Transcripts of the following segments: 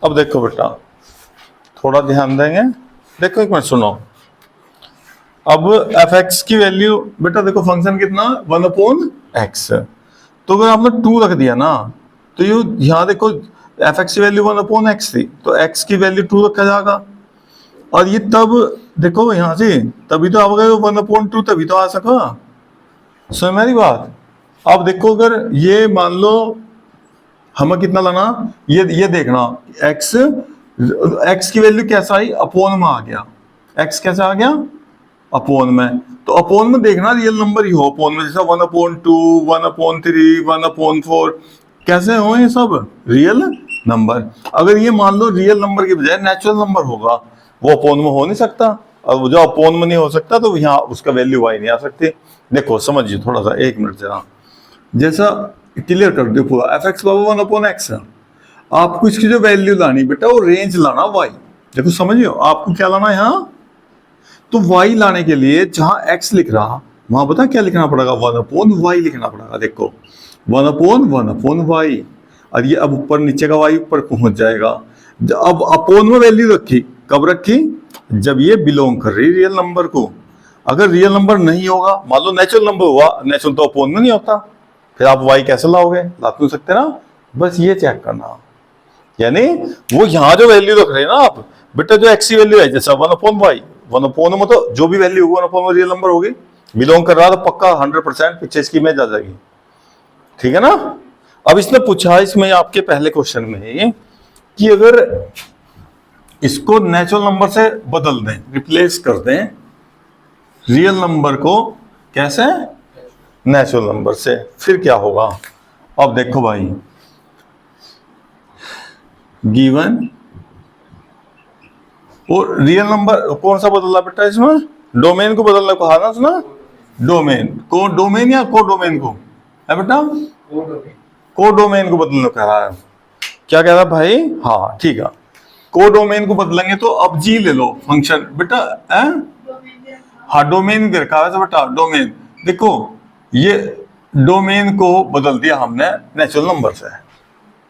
अब देखो बेटा, थोड़ा ध्यान देंगे। देखो एक मिनट सुनो। अब एफ एक्स की वैल्यू बेटा देखो, फंक्शन कितना, 1/x। तो अगर आपने 2 रख दिया ना, तो ये यहाँ देखो एफ एक्स की वैल्यू 1/x थी, तो x की वैल्यू 2 रखा जाएगा। और ये तब देखो यहाँ से तभी तो आप गए 1/2, तभी तो आ सका। सुन मेरी बात। अब देखो अगर ये मान लो हमें कितना लाना, ये देखना x, x की वैल्यू कैसा आई, अपोन में आ गया। x कैसा आ गया, अपोन में। तो अपोन में देखना रियल नंबर ही हो अपोन में, जैसा 1/2, 1/3, 1/4, कैसे हो ये सब रियल नंबर। अगर ये मान लो रियल नंबर के बजाय नेचुरल नंबर होगा, वो अपोन में हो नहीं सकता, और वो जो अपोन में नहीं हो सकता तो यहाँ उसका वैल्यू वाई नहीं आ सकती। देखो समझिए थोड़ा सा, एक मिनट जरा, जैसा क्लियर कर दो पूरा। एफ एक्स बाबा 1/x है, आपको इसकी जो वैल्यू लानी बेटा वो रेंज लाना वाई। देखो समझियो आपको क्या लाना है यहाँ, तो y लाने के लिए जहां x लिख रहा वहां पता क्या लिखना पड़ेगा, 1/y लिखना पड़ेगा। देखो 1/y, और ये अब ऊपर नीचे का y ऊपर पहुंच जाएगा। अब अपोन में वैल्यू रखी, कब रखी, जब ये बिलोंग कर रही रियल नंबर को। अगर रियल नंबर नहीं होगा, मान लो नेचुरल नंबर हुआ, नेचुरल तो अपोन में नहीं होता, फिर आप y कैसे लाओगे, ला नहीं सकते ना। बस ये चेक करना, यानी वो यहाँ जो वैल्यू रख रहे हैं ना आप बेटा, जो x की वैल्यू है जैसा 1/y, 1/, में तो जो भी वैल्यू होगी 1/, रियल नंबर होगी, बिलोंग कर रहा तो पक्का 100% पीछे इसकी इमेज आ जाएगी। ठीक है ना। अब इसने पूछा इसमें आपके पहले क्वेश्चन में कि अगर इसको नेचुरल नंबर से बदल दें, रिप्लेस कर दें रियल नंबर को, कैसे, नेचुरल नंबर से, फिर क्या होगा। अब देखो भाई, गिवन और रियल नंबर कौन सा बदलना बेटा, इसमें डोमेन को बदलना कहा ना, सुना, डोमेन को, डोमेन या को डोमेन को है बेटा, को डोमेन को बदलना कह रहा है। क्या कह रहा है भाई, हाँ ठीक है, को डोमेन को बदलेंगे तो अब जी ले लो फंक्शन बेटा, हाँ डोमेन दे रखा है बेटा, डोमेन देखो, ये डोमेन को बदल दिया हमने नेचुरल नंबर से,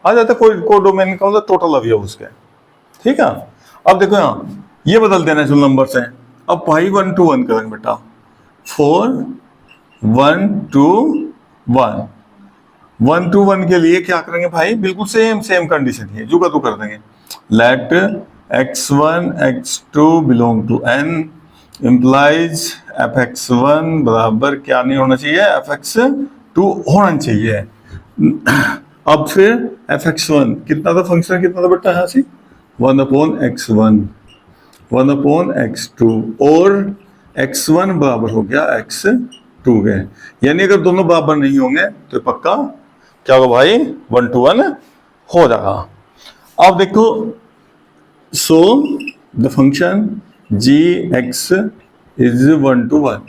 आ जाता कोई को डोमेन का मतलब टोटल अवयव उसके। ठीक है। अब देखो यहाँ ये बदल देना नेचुरल नंबर से। अब भाई 1 to 1 करेंगे बेटा, 4 1 to 1, 1 to 1 के लिए क्या करेंगे भाई, बिल्कुल सेम कंडीशन है, जो का तो कर देंगे। Let x1 x2 belong to n implies fx1 बराबर क्या नहीं होना चाहिए, fx2 होना चाहिए। अब फिर fx1 कितना था, फंक्शन कितना था बेटा, यहाँ से 1/x1 1/x2, और x1 बराबर हो गया x2 के, यानी अगर दोनों बराबर नहीं होंगे तो पक्का क्या होगा भाई, 1 to 1 हो जाएगा। अब देखो, सो the function g(x) is 1 to 1,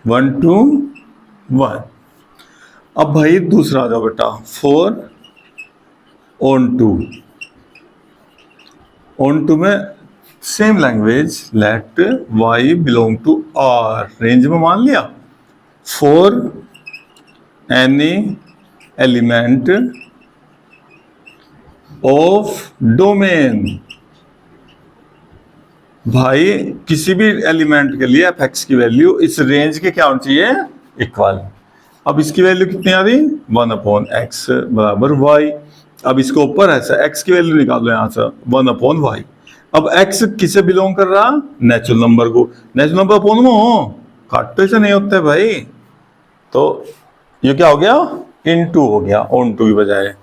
1 to 1। अब भाई दूसरा आ जाओ बेटा, 4 on 2, on 2 में same language, let y belong to r, range में मान लिया, for any element of domain. भाई किसी भी एलिमेंट के लिए fx की वैल्यू इस रेंज के क्या होनी चाहिए, इक्वल। अब इसकी वैल्यू कितनी आ रही, 1/x बराबर y। अब इसको ऊपर ऐसा x की वैल्यू निकालो यहाँ से, 1/y। अब x किसे बिलोंग कर रहा, नेचुरल नंबर को। नेचुरल नंबर अपोन में हो, काटते से नहीं होते भाई, तो ये क्या हो गया, इनटू हो गया, ऑन टू की बजाय।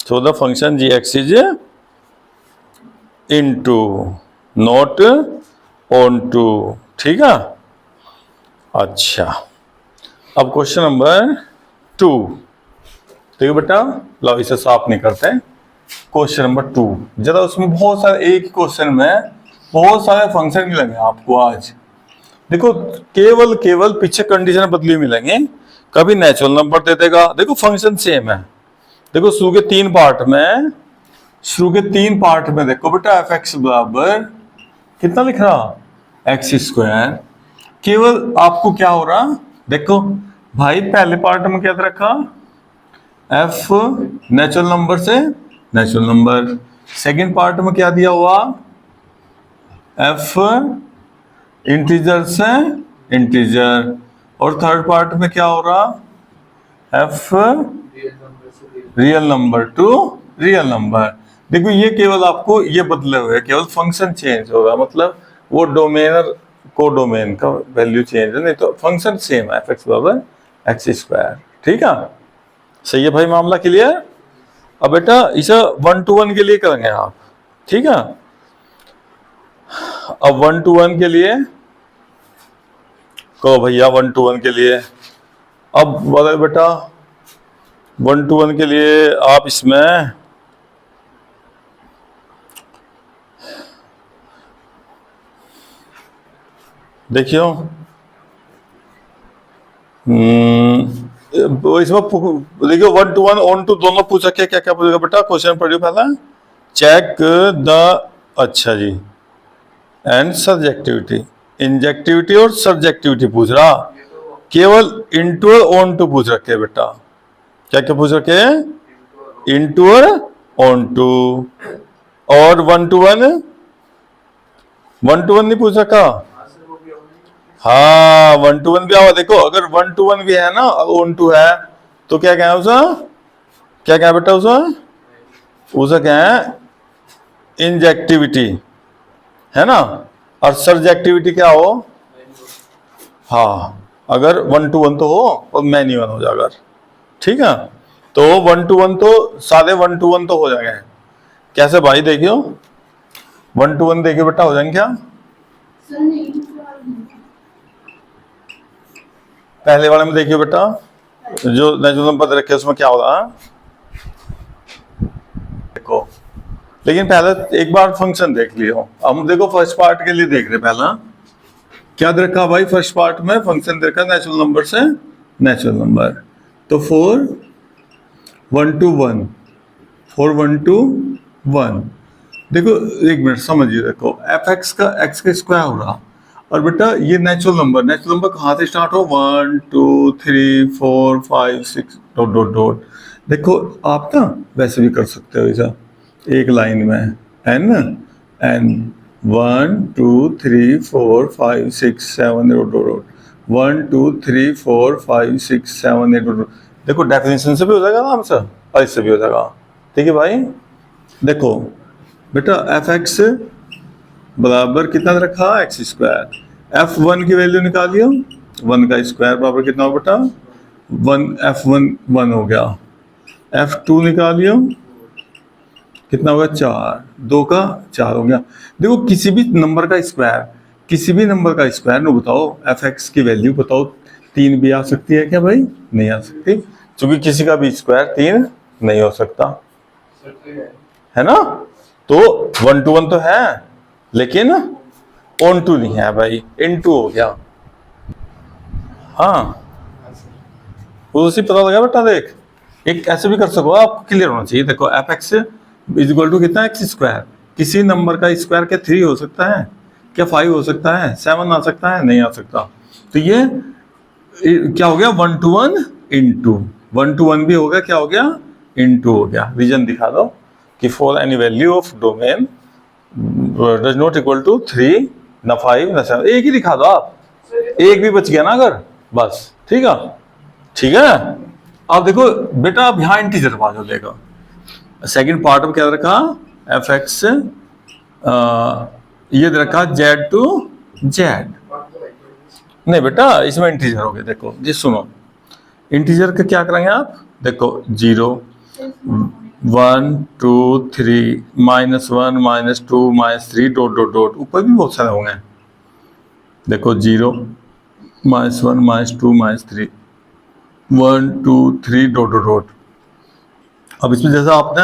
So the function g(x) is into not onto. ठीक है। अच्छा, अब क्वेश्चन नंबर 2, देखो बेटा, लो इसे साफ नहीं करते। क्वेश्चन नंबर 2 जरा, उसमें बहुत सारे, एक क्वेश्चन में बहुत सारे फंक्शन मिलेंगे आपको आज। देखो केवल पीछे कंडीशन बदली मिलेंगे, कभी नेचुरल नंबर दे देगा, देखो फंक्शन सेम है। देखो शुरू के तीन पार्ट में देखो बेटा, fx बराबर कितना लिख रहा, x²। केवल आपको क्या हो रहा, देखो भाई पहले पार्ट में क्या रखा, f नेचुरल नंबर से नेचुरल नंबर, सेकंड पार्ट में क्या दिया हुआ, एफ इंटीजर से इंटीजर, और थर्ड पार्ट में क्या हो रहा, F real number two real number. देखो ये केवल आपको ये बदले हुए, केवल फंक्शन चेंज होगा, मतलब वो डोमेन और कोडोमेन का वैल्यू चेंज है, नहीं तो फंक्शन सेम है, एफ एक्स बराबर एक्स स्क्वायर। ठीक है, सही है भाई, मामला क्लियर। अब बेटा इसे 1 to 1 के लिए करेंगे आप, ठीक है। अब 1 to 1 के लिए कहो भैया, 1 to 1 के लिए अब बोले बेटा 1 to 1 के लिए आप इसमें देखियो, इसमें देखियो 1 to 1 ऑन टू दोनों पूछ रखे, क्या क्या पूछेगा बेटा, क्वेश्चन पढ़ियो पहला, चेक द, अच्छा जी, एंड सब्जेक्टिविटी, इंजेक्टिविटी और सब्जेक्टिविटी पूछ रहा, केवल इनटू और ऑन टू पूछ रखे बेटा, क्या क्या पूछ रखे, इनटू और ऑन टू, और 1 to 1 नहीं पूछ रखा, हाँ 1 to 1 भी आवा। देखो अगर 1 to 1 भी है ना, ऑन टू है, तो क्या क्या है उसा, क्या क्या बेटा उसा क्या है, इंजेक्टिविटी है ना, और सब्जेक्टिविटी क्या हो, हाँ अगर 1 to 1 तो हो और मैनी 1 हो जाएगा, ठीक है। तो 1 to 1 तो सारे 1 to 1 तो हो जाएंगे, कैसे भाई, देखियो 1 to 1 देखियो बेटा, हो जाएंगे क्या, पहले वाले में देखियो बेटा, जो नेचुरल नंबर रखे उसमें क्या हो रहा है, देखो, लेकिन पहले एक बार फंक्शन देख लियो। हम देखो फर्स्ट पार्ट के लिए देख रहे, पहला क्या देखा भाई, फर्स्ट पार्ट में फंक्शन देखा नेचुरल नंबर से नेचुरल नंबर, तो 4 1 to 1, 4 1 to 1, देखो एक मिनट समझिए, देखो एफ एक्स का एक्स का स्क्वायर हो रहा, और बेटा ये नेचुरल नंबर कहाँ से स्टार्ट हो, 1 2 3 4 5 6 डॉट डॉट डॉट। देखो आप ना वैसे भी कर सकते हो, ऐसा एक लाइन में n 1 2 3 4 5 6 7 dot dot dot, 1 2 3 4 5 6 7 8 dot. देखो डेफिनेशन से भी हो जाएगा आराम से, और इससे भी हो जाएगा, ठीक है भाई। देखो बेटा एफ एक्स बराबर कितना रखा, एक्स स्क्वायर, f1 की वैल्यू निकालियो, 1 का स्क्वायर बराबर कितना हो बेटा, 1 f1 1 हो गया, f2 निकालियो कितना होगा 4, 2 का 4 हो गया। देखो किसी भी नंबर का स्क्वायर नो बताओ, एफ एक्स की वैल्यू बताओ, 3 भी आ सकती है क्या भाई, नहीं आ सकती, क्योंकि किसी का भी स्क्वायर 3 नहीं हो सकता, है ना। तो 1 to 1 तो है, लेकिन ऑन टू नहीं है भाई, इन टू हो गया, हाँ उसी पता लगा बेटा। देख एक ऐसे भी कर सको, आपको क्लियर होना चाहिए। देखो f x is equal to कितना, एक्स स्क्वायर, किसी नंबर का स्क्वायर क्या 3 हो सकता है, क्या 5 हो सकता है, 7 आ सकता है, नहीं आ सकता। तो ये क्या हो गया, 1 to 1 इंटू 1 to 1 भी हो गया, क्या हो गया, इंटू हो गया। रीजन दिखा दो कि for any value of domain does not equal to 3 ना 5 ना 7, एक ही दिखा दो आप, एक भी बच गया ना अगर, बस ठीक है, ठीक है। अब देखो बेटा अब यहाँ इंटीजर बाजू देखो, सेकंड पार्ट में क्या रखा, एफ एक्स ये रखा जेड टू जेड, नहीं बेटा इसमें इंटीजर हो गया। देखो जी सुनो, इंटीजर का क्या करेंगे आप, देखो 0 1 2 3 -1 -2 -3 डॉट डॉट डॉट, ऊपर भी बहुत सारे होंगे। देखो 0 -1 -2 -3 1 2 3 डॉट डॉट डॉट। अब इसमें जैसा आपने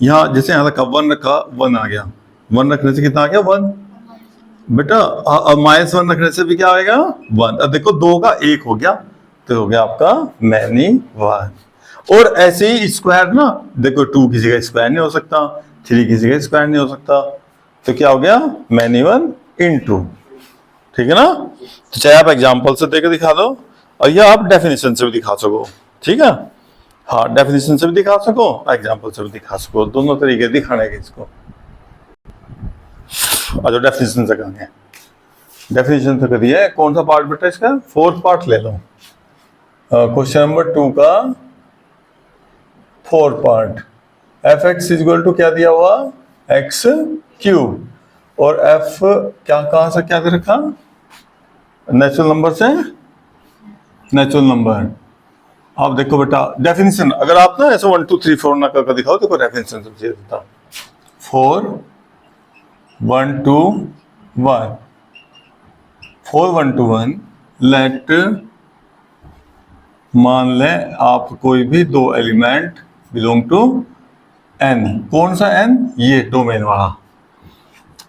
यहाँ जैसे यहाँ रखा 1 रखा, 1 आ गया, 1 रखने से कितना आ गया 1 बेटा, -1 रखने से भी क्या आएगा 1। अब देखो 2 का 1 हो गया, तो हो गया आपका मैनी 1। और ऐसे ही स्क्वायर ना, देखो 2 किसी का स्क्वायर नहीं हो सकता, 3 किसी का स्क्वायर नहीं हो सकता, तो क्या हो गया मैनी 1 × 2, ठीक है ना। तो चाहे आप एग्जाम्पल से देकर दिखा दो, और या आप डेफिनेशन से भी दिखा सको, ठीक है। हाँ डेफिनेशन से भी दिखा सको, एग्जाम्पल से भी दिखा सको, दोनों तरीके दिखाने के इसको। अच्छा डेफिनेशन से करेंगे, डेफिनेशन से करिए। कौन सा पार्ट बेटा इसका? फोर्थ पार्ट ले लो, क्वेश्चन नंबर 2 का fourth part. F x is equal to क्या दिया हुआ? एक्स क्यूब, और एफ क्या कहाँ से क्या दे रखा? नेचुरल नंबर से नेचुरल नंबर। अब देखो बेटा डेफिनेशन, अगर आप ना ऐसे 1 2 3 4 ना करके दिखाओ, देखो डेफिनेशन समझिए देता 4 1 2 1 4 1 2 1 लेट, मान लें आप कोई भी दो एलिमेंट बिलोंग टू एन। कौन सा एन? ये डोमेन वाला।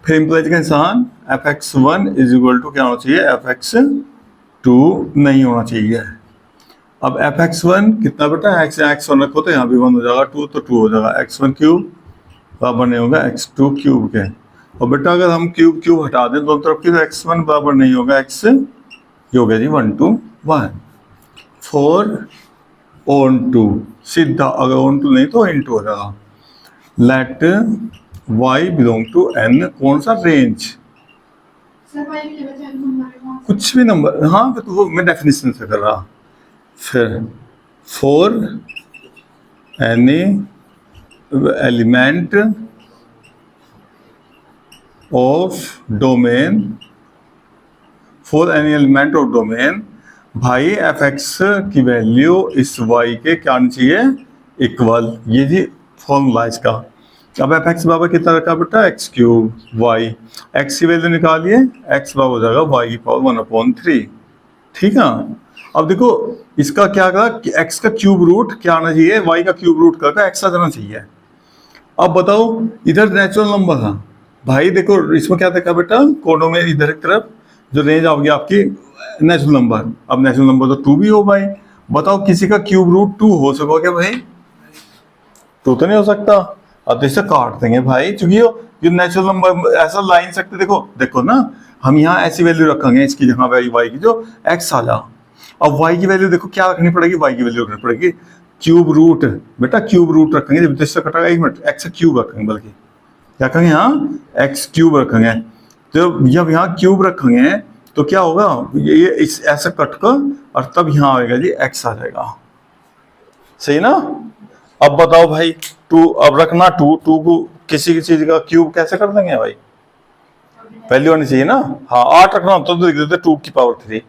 फिर इम्प्लाइज के इंसान f x 1 is equal to क्या होना चाहिए? एफ एक्स 2 नहीं होना चाहिए। अब एफ एक्स 1 कितना बेटा? एक्स एक्स 1 रखो तो यहाँ भी 1 हो जाएगा, 2 तो 2 हो जाएगा, एक्स 1 क्यूब बराबर नहीं होगा एक्स 2 क्यूब के। और बेटा अगर हम क्यूब क्यूब हटा दें दोनों तरफ की तो एक्स 1 बराबर नहीं होगा एक्स, ये हो गया जी 1 2 1। 4 ऑन 2 सीधा, अगर ऑन 2 नहीं तो इनटू हो जाएगा। Let y belong to n, कौन सा? रेंज, कुछ भी नंबर। हाँ तो वो मैं डेफिनेशन से कर रहा। फिर 4 any element of domain, 4 any element of domain. भाई एफ एक्स की वैल्यू इस वाई के क्या आनी चाहिए? इक्वल। ये जी फॉर्मूला इसका। अब एफ एक्स बराबर कितना रखा बेटा? एक्स क्यूब वाई, एक्स की वैल्यू निकालिए, एक्स बराबर हो जाएगा वाई की पावर 1/3। ठीक है। अब देखो इसका क्या कहा कि एक्स का क्यूब रूट क्या आना चाहिए? वाई का क्यूब रूट का एक्स आ जाना चाहिए। अब बताओ इधर नेचुरल नंबर था भाई, देखो इसमें क्या देखा बेटा? कोनों में इधर एक तरफ जो रेंज आ गई आपकी नेचुरल नंबर। अब नेचुरल नंबर तो 2 भी हो भाई। बताओ किसी का क्यूब रूट 2 हो सको क्या भाई? 2 तो नहीं हो सकता। अब तो इसे काट देंगे भाई, क्योंकि ये नेचुरल नंबर ऐसा लाइन सकते। देखो देखो ना, हम यहाँ ऐसी वैल्यू रखेंगे इसकी जगह वाई की, जो एक्स आ जा। अब वाई की वैल्यू देखो क्या रखनी पड़ेगी? वाई की वैल्यू रखनी पड़ेगी क्यूब रूट। बेटा क्यूब रूट रखेंगे, जब जिससे कटेगा 1 मिनट, एक्स क्यूब रखेंगे, बल्कि क्या कहेंगे? यहाँ एक्स क्यूब रखेंगे। तो जब यहाँ क्यूब रखेंगे तो क्या होगा? ये इस ऐसे कट कर और तब यहाँ आएगा जी एक्स आ जाएगा। सही ना? अब बताओ भाई 2 अब रखना, 2 को किसी चीज का क्यूब कैसे कर देंगे भाई? वैल्यू आनी चाहिए ना। हाँ 8 रखना होता तो लिख देते 2 की पावर 3,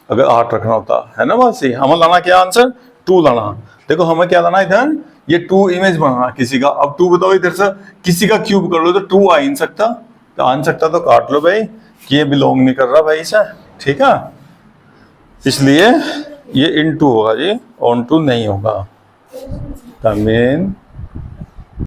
अगर 8 रखना होता है ना। बात सही। हमें लाना क्या आंसर? 2 लाना। देखो हमें क्या लाना इधर? ये 2 इमेज बनाना किसी का। अब 2 बताओ इधर से किसी का क्यूब कर लो तो 2 आ ही नहीं सकता, तो आ नहीं सकता तो काट लो भाई, कि ये बिलोंग नहीं कर रहा भाई इसे। ठीक है, इसलिए ये इन 2 होगा जी, ऑन 2 नहीं होगा। The main